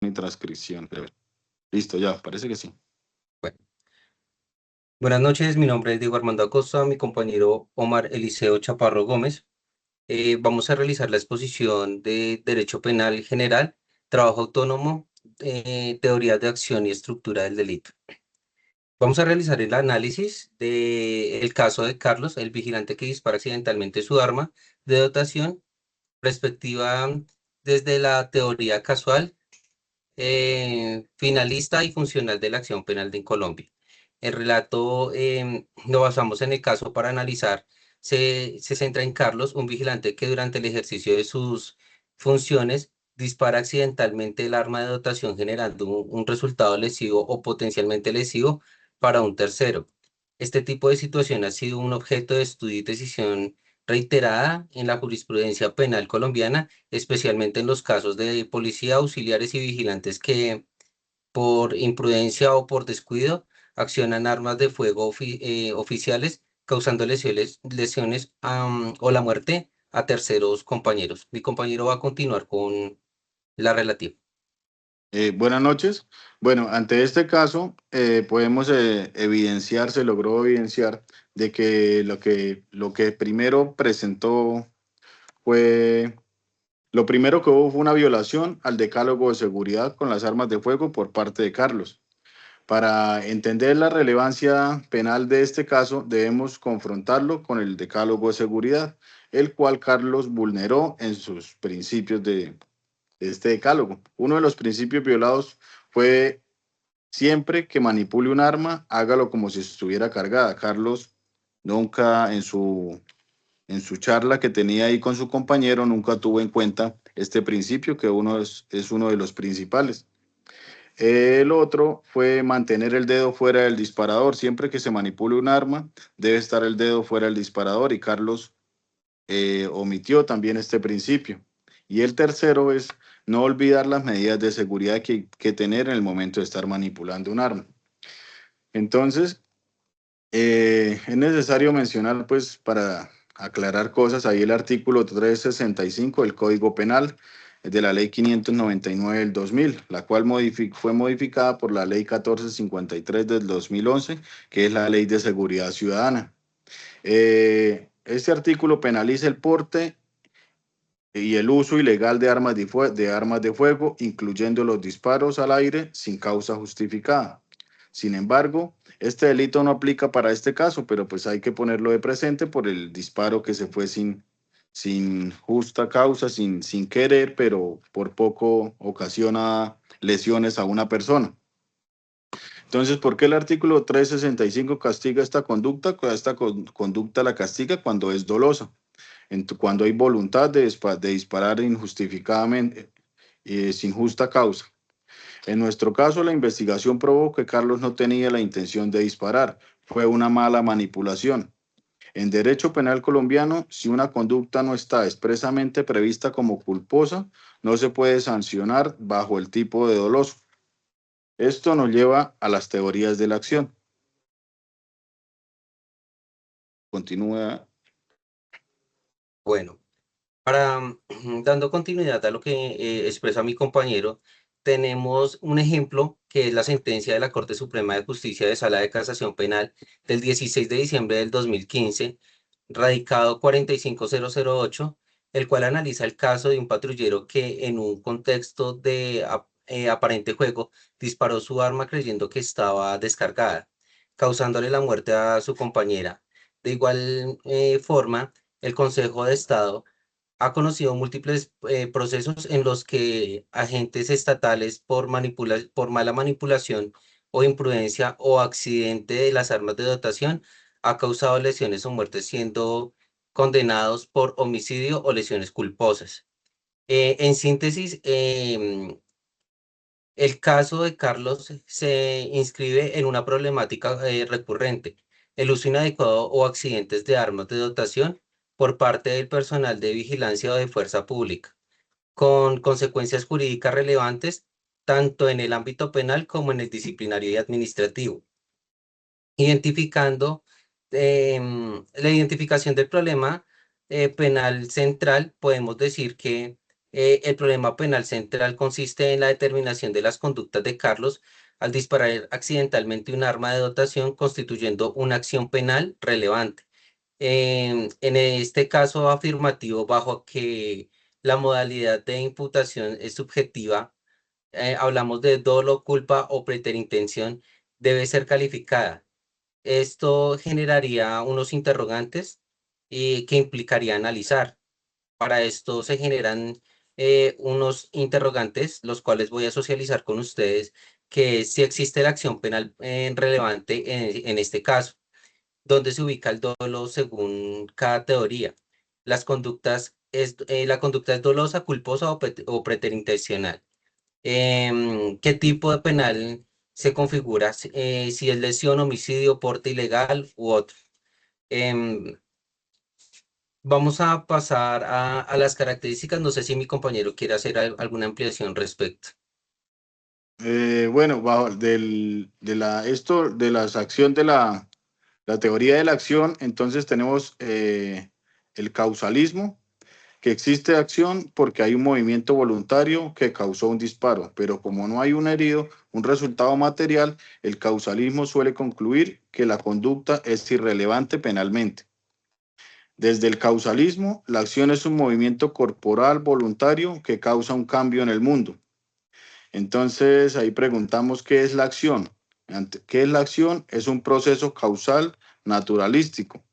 y transcripción. Listo, ya, parece que sí. Bueno, buenas noches, mi nombre es Diego Armando Acosta, mi compañero Omar Eliseo Chaparro Gómez. Vamos a realizar la exposición de Derecho Penal General, Trabajo Autónomo, Teorías de Acción y Estructura del Delito. Vamos a realizar el análisis del caso de Carlos, el vigilante que dispara accidentalmente su arma de dotación, perspectiva desde la teoría casual, finalista y funcional de la acción penal en Colombia. El relato lo basamos en el caso para analizar. Se centra en Carlos, un vigilante que durante el ejercicio de sus funciones dispara accidentalmente el arma de dotación generando un resultado lesivo o potencialmente lesivo para un tercero. Este tipo de situación ha sido un objeto de estudio y decisión reiterada en la jurisprudencia penal colombiana, especialmente en los casos de policía, auxiliares y vigilantes que por imprudencia o por descuido accionan armas de fuego oficiales, causando lesiones o la muerte a terceros compañeros. Mi compañero va a continuar con la relativa. Buenas noches. Bueno, ante este caso podemos evidenciar, se logró evidenciar de que lo que primero presentó fue, lo primero que hubo fue una violación al decálogo de seguridad con las armas de fuego por parte de Carlos. Para entender la relevancia penal de este caso, debemos confrontarlo con el decálogo de seguridad, el cual Carlos vulneró en sus principios de este decálogo. Uno de los principios violados fue: siempre que manipule un arma, hágalo como si estuviera cargada. Carlos nunca en su charla que tenía ahí con su compañero, nunca tuvo en cuenta este principio, que es uno de los principales. El otro fue mantener el dedo fuera del disparador. Siempre que se manipule un arma, debe estar el dedo fuera del disparador, y Carlos omitió también este principio. Y el tercero es no olvidar las medidas de seguridad que hay que tener en el momento de estar manipulando un arma. Entonces, es necesario mencionar, pues, para aclarar cosas, ahí el artículo 365 del Código Penal de la Ley 599 del 2000, la cual fue modificada por la Ley 1453 del 2011, que es la Ley de Seguridad Ciudadana. Este artículo penaliza el porte y el uso ilegal de armas de fuego, incluyendo los disparos al aire sin causa justificada. Sin embargo, este delito no aplica para este caso, pero pues hay que ponerlo de presente por el disparo que se fue sin justa causa, sin querer, pero por poco ocasiona lesiones a una persona. Entonces, ¿por qué el artículo 365 castiga esta conducta? Esta conducta la castiga cuando es dolosa, cuando hay voluntad de disparar injustificadamente, sin justa causa. En nuestro caso, la investigación probó que Carlos no tenía la intención de disparar, fue una mala manipulación. En derecho penal colombiano, si una conducta no está expresamente prevista como culposa, no se puede sancionar bajo el tipo de doloso. Esto nos lleva a las teorías de la acción. Continúa. Bueno, para dando continuidad a lo que expresa mi compañero, tenemos un ejemplo que es la sentencia de la Corte Suprema de Justicia de Sala de Casación Penal del 16 de diciembre del 2015, radicado 45008, el cual analiza el caso de un patrullero que en un contexto de aparente juego disparó su arma creyendo que estaba descargada, causándole la muerte a su compañera. De igual forma, el Consejo de Estado ha conocido múltiples procesos en los que agentes estatales por mala manipulación o imprudencia o accidente de las armas de dotación ha causado lesiones o muertes siendo condenados por homicidio o lesiones culposas. En síntesis, el caso de Carlos se inscribe en una problemática recurrente: el uso inadecuado o accidentes de armas de dotación por parte del personal de vigilancia o de fuerza pública, con consecuencias jurídicas relevantes tanto en el ámbito penal como en el disciplinario y administrativo. Identificando la identificación del problema penal central, podemos decir que El problema penal central consiste en la determinación de las conductas de Carlos al disparar accidentalmente un arma de dotación, constituyendo una acción penal relevante. En este caso afirmativo, bajo que la modalidad de imputación es subjetiva, hablamos de dolo, culpa o preterintención, debe ser calificada. Esto generaría unos interrogantes y que implicaría analizar. Para esto se generan unos interrogantes, los cuales voy a socializar con ustedes, que es si existe la acción penal relevante en este caso, dónde se ubica el dolo según cada teoría. La conducta es dolosa, culposa o preterintencional. ¿Qué tipo de penal se configura? Si es lesión, homicidio, porte ilegal u otro. Em, Vamos a pasar a las características. No sé si mi compañero quiere hacer alguna ampliación respecto. Bueno, de la acción la teoría de la acción, entonces tenemos el causalismo, que existe acción porque hay un movimiento voluntario que causó un disparo, pero como no hay un herido, un resultado material, el causalismo suele concluir que la conducta es irrelevante penalmente. Desde el causalismo, la acción es un movimiento corporal voluntario que causa un cambio en el mundo. Entonces ahí preguntamos qué es la acción. ¿Qué es la acción? Es un proceso causal naturalístico.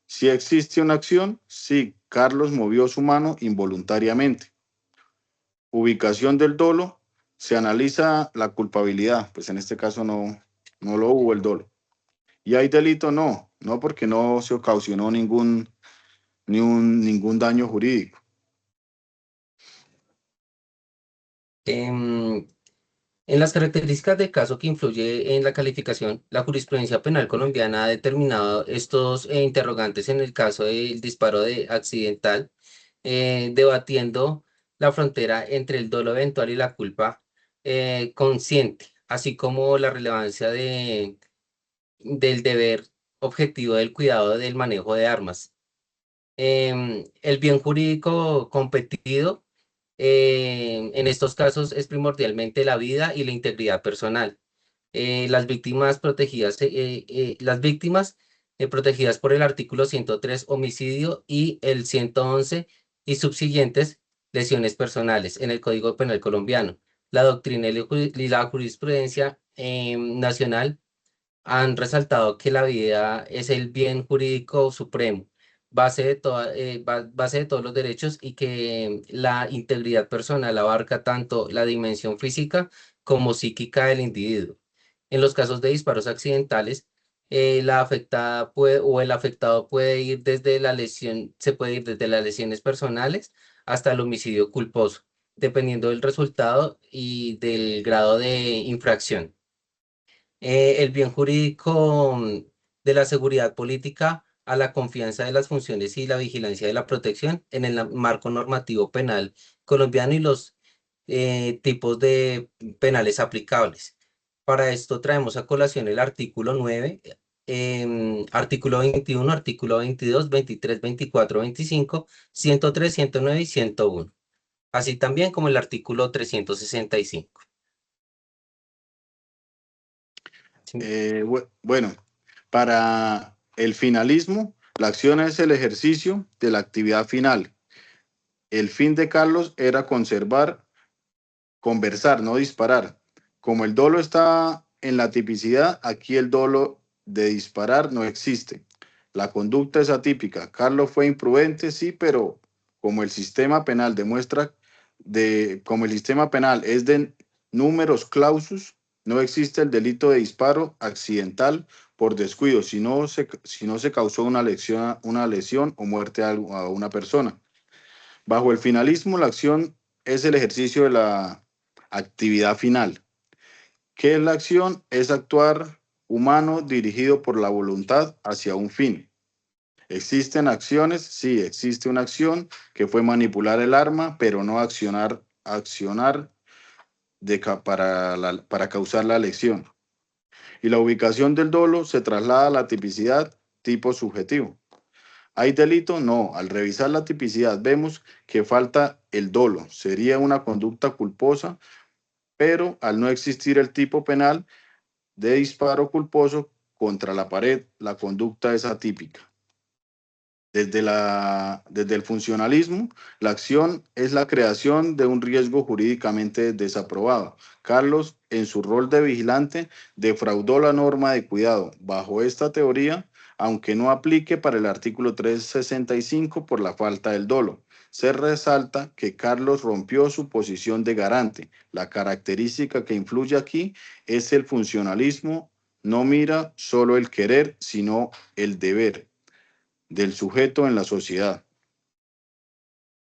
Si existe una acción, sí, Carlos movió su mano involuntariamente. Ubicación del dolo, se analiza la culpabilidad, pues en este caso no lo hubo el dolo. ¿Y hay delito? No, no porque no se ocasionó ningún daño jurídico. Em, En las características del caso que influye en la calificación, la jurisprudencia penal colombiana ha determinado estos interrogantes en el caso del disparo de accidental, debatiendo la frontera entre el dolo eventual y la culpa consciente, así como la relevancia del deber objetivo del cuidado del manejo de armas. El bien jurídico competido en estos casos es primordialmente la vida y la integridad personal. Las víctimas protegidas por el artículo 103 homicidio y el 111 y subsiguientes lesiones personales en el Código Penal colombiano. La doctrina y la jurisprudencia nacional han resaltado que la vida es el bien jurídico supremo, base de todos los derechos y que la integridad personal abarca tanto la dimensión física como psíquica del individuo. En los casos de disparos accidentales, la afectada puede, o el afectado puede ir desde la lesión, se puede ir desde las lesiones personales hasta el homicidio culposo, dependiendo del resultado y del grado de infracción. El bien jurídico de la seguridad política a la confianza de las funciones y la vigilancia de la protección en el marco normativo penal colombiano y los tipos de penales aplicables. Para esto traemos a colación el artículo 9, artículo 21, artículo 22, 23, 24, 25, 103, 109 y 101, así también como el artículo 365. ¿Sí? Bueno, para el finalismo, la acción es el ejercicio de la actividad final. El fin de Carlos era conversar, no disparar. Como el dolo está en la tipicidad, aquí el dolo de disparar no existe. La conducta es atípica. Carlos fue imprudente, sí, pero como el sistema penal demuestra como el sistema penal es de números clausus, no existe el delito de disparo accidental por descuido, si no se causó una lesión o muerte a una persona. Bajo el finalismo, la acción es el ejercicio de la actividad final. ¿Qué es la acción? Es actuar humano dirigido por la voluntad hacia un fin. ¿Existen acciones? Sí, existe una acción que fue manipular el arma, pero no accionar para causar la lesión. Y la ubicación del dolo se traslada a la tipicidad tipo subjetivo. ¿Hay delito? No. Al revisar la tipicidad vemos que falta el dolo. Sería una conducta culposa, pero al no existir el tipo penal de disparo culposo contra la pared, la conducta es atípica. Desde el funcionalismo, la acción es la creación de un riesgo jurídicamente desaprobado. Carlos, en su rol de vigilante, defraudó la norma de cuidado. Bajo esta teoría, aunque no aplique para el artículo 365 por la falta del dolo, se resalta que Carlos rompió su posición de garante. La característica que influye aquí es el funcionalismo. No mira solo el querer, sino el deber del sujeto en la sociedad.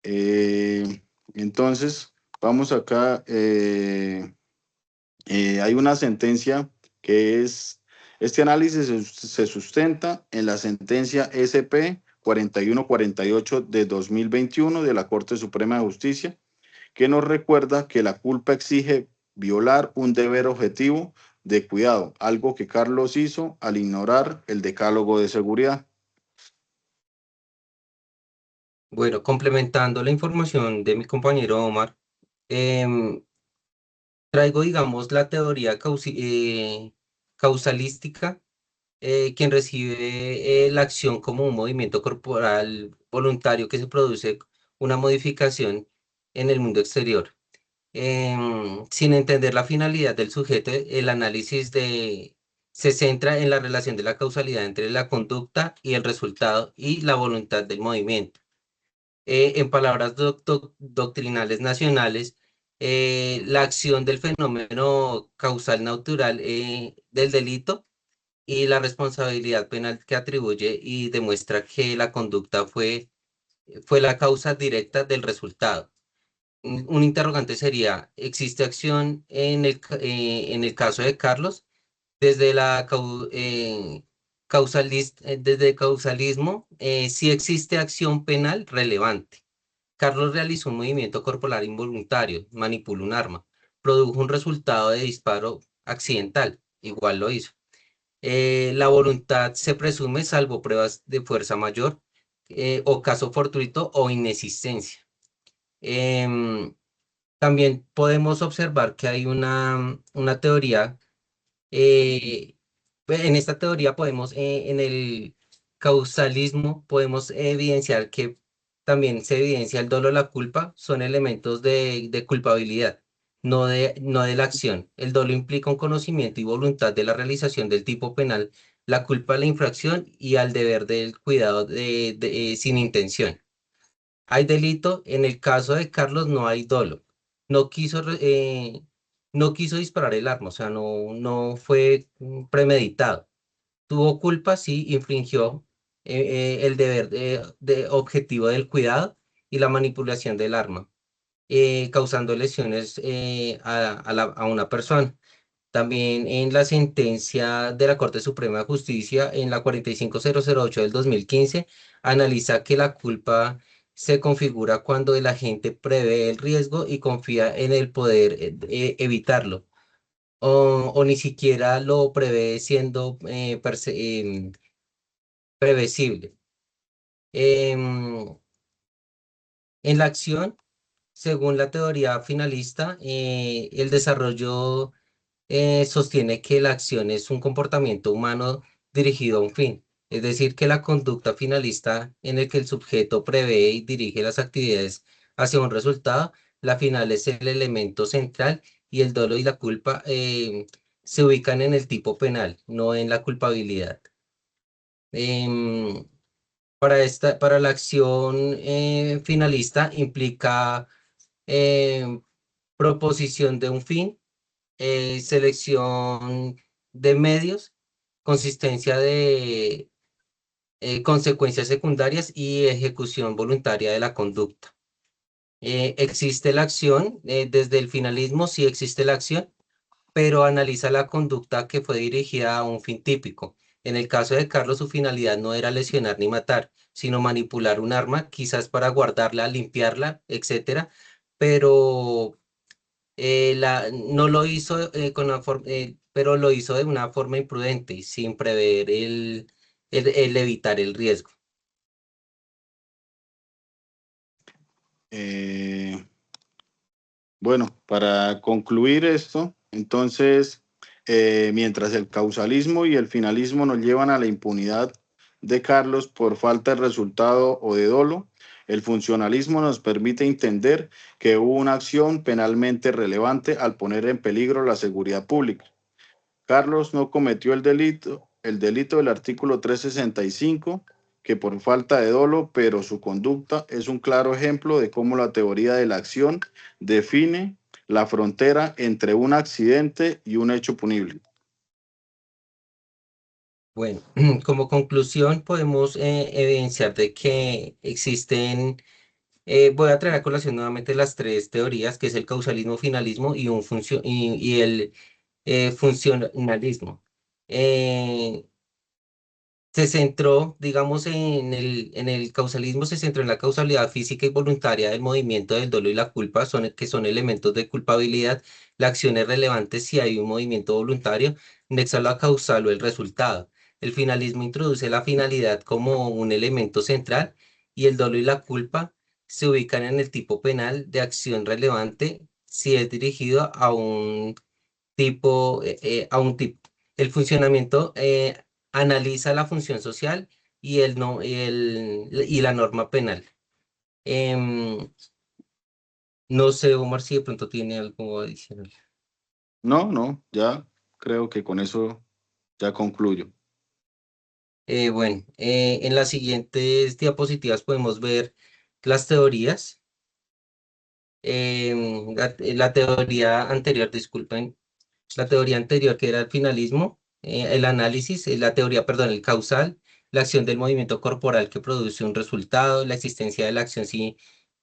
Eh, entonces, vamos acá. Hay una sentencia que es, este análisis se sustenta en la sentencia SP 4148 de 2021 de la Corte Suprema de Justicia, que nos recuerda que la culpa exige violar un deber objetivo de cuidado, algo que Carlos hizo al ignorar el decálogo de seguridad. Bueno, complementando la información de mi compañero Omar, em, traigo, digamos, la teoría causalística, quien recibe la acción como un movimiento corporal voluntario que se produce una modificación en el mundo exterior. Sin entender la finalidad del sujeto, el análisis se centra en la relación de la causalidad entre la conducta y el resultado y la voluntad del movimiento. En palabras doctrinales nacionales, la acción del fenómeno causal natural del delito y la responsabilidad penal que atribuye y demuestra que la conducta fue la causa directa del resultado. Un interrogante sería, ¿existe acción en el caso de Carlos? Desde desde el causalismo, sí existe acción penal relevante. Carlos realizó un movimiento corporal involuntario, manipuló un arma, produjo un resultado de disparo accidental, igual lo hizo. La voluntad se presume salvo pruebas de fuerza mayor o caso fortuito o inexistencia. Em, También podemos observar que hay una teoría, en esta teoría podemos, en el causalismo, podemos evidenciar que también se evidencia el dolo, la culpa, son elementos de culpabilidad, no de la acción. El dolo implica un conocimiento y voluntad de la realización del tipo penal, la culpa la infracción y al deber del cuidado sin intención. Hay delito, en el caso de Carlos no hay dolo. No quiso, no quiso disparar el arma, o sea, no fue premeditado. Tuvo culpa, sí, infringió el deber de objetivo del cuidado y la manipulación del arma, causando lesiones a una persona. También en la sentencia de la Corte Suprema de Justicia, en la 45008 del 2015 analiza que la culpa se configura cuando el agente prevé el riesgo y confía en el poder evitarlo, o ni siquiera lo prevé siendo previsible. Em, en la acción, según la teoría finalista, el desarrollo sostiene que la acción es un comportamiento humano dirigido a un fin, es decir, que la conducta finalista en el que el sujeto prevé y dirige las actividades hacia un resultado, la final es el elemento central y el dolo y la culpa se ubican en el tipo penal, no en la culpabilidad. Em, para la acción finalista implica proposición de un fin, selección de medios, consistencia de consecuencias secundarias y ejecución voluntaria de la conducta. Existe la acción, desde el finalismo sí existe la acción, pero analiza la conducta que fue dirigida a un fin típico. En el caso de Carlos, su finalidad no era lesionar ni matar, sino manipular un arma, quizás para guardarla, limpiarla, etcétera, pero no lo hizo pero lo hizo de una forma imprudente, sin prever el evitar el riesgo. Eh, bueno, para concluir esto, entonces, mientras el causalismo y el finalismo nos llevan a la impunidad de Carlos por falta de resultado o de dolo, el funcionalismo nos permite entender que hubo una acción penalmente relevante al poner en peligro la seguridad pública. Carlos no cometió el delito del artículo 365, que por falta de dolo, pero su conducta es un claro ejemplo de cómo la teoría de la acción define la frontera entre un accidente y un hecho punible. Bueno, como conclusión podemos evidenciar de que existen, voy a traer a colación nuevamente las tres teorías, que es el causalismo, finalismo y el funcionalismo. Eh, Se centró, digamos, en el causalismo, se centró en la causalidad física y voluntaria del movimiento del dolo y la culpa, que son elementos de culpabilidad. La acción es relevante si hay un movimiento voluntario, nexa la causal o el resultado. El finalismo introduce la finalidad como un elemento central y el dolo y la culpa se ubican en el tipo penal de acción relevante si es dirigido a un tipo. El funcionamiento analiza la función social y, el no, y la norma penal. Em, no sé, Omar, si de pronto tiene algo adicional. No, no, ya creo que con eso ya concluyo. Bueno, en las siguientes diapositivas podemos ver las teorías. La teoría anterior, disculpen, la teoría anterior que era el finalismo, el análisis, la teoría, perdón, el causal, la acción del movimiento corporal que produce un resultado, la existencia de la acción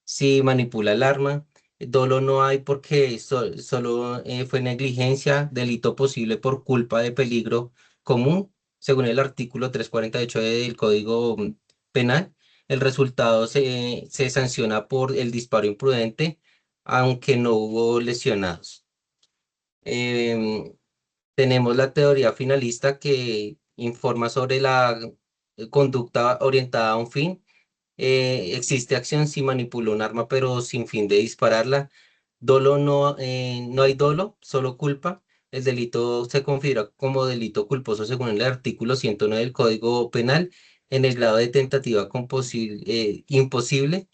si manipula el arma. Dolo no hay porque solo fue negligencia, delito posible por culpa de peligro común, según el artículo 348 del Código Penal. El resultado se sanciona por el disparo imprudente, aunque no hubo lesionados. Em, Tenemos la teoría finalista que informa sobre la conducta orientada a un fin. Existe acción si manipula un arma pero sin fin de dispararla. Dolo no, no hay dolo, solo culpa. El delito se configura como delito culposo según el artículo 109 del Código Penal en el grado de tentativa con imposible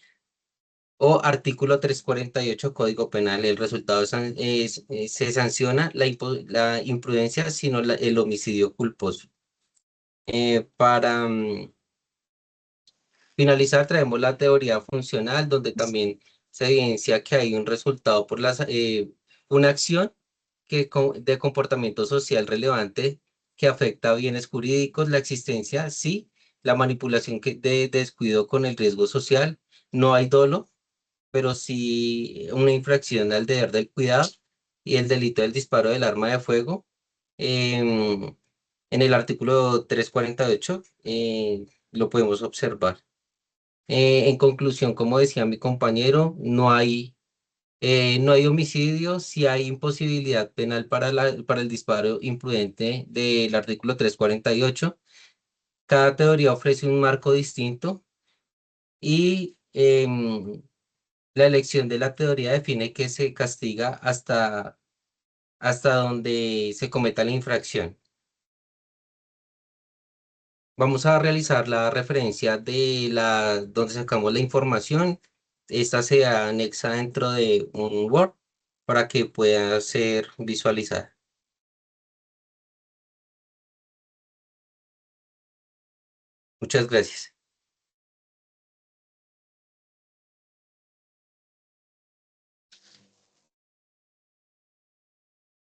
o artículo 348 Código Penal. El resultado se sanciona la imprudencia, sino el homicidio culposo. Para finalizar, traemos la teoría funcional, donde también se evidencia que hay un resultado por una acción de comportamiento social relevante que afecta a bienes jurídicos, la existencia, sí, la manipulación de descuido con el riesgo social, no hay dolo, pero sí una infracción al deber del cuidado y el delito del disparo del arma de fuego. em, en el artículo 348 lo podemos observar. En conclusión, como decía mi compañero, no hay homicidio si hay imposibilidad penal para el disparo imprudente del artículo 348. Cada teoría ofrece un marco distinto y la elección de la teoría define que se castiga hasta donde se cometa la infracción. Vamos a realizar la referencia donde sacamos la información. Esta se anexa dentro de un Word para que pueda ser visualizada. Muchas gracias.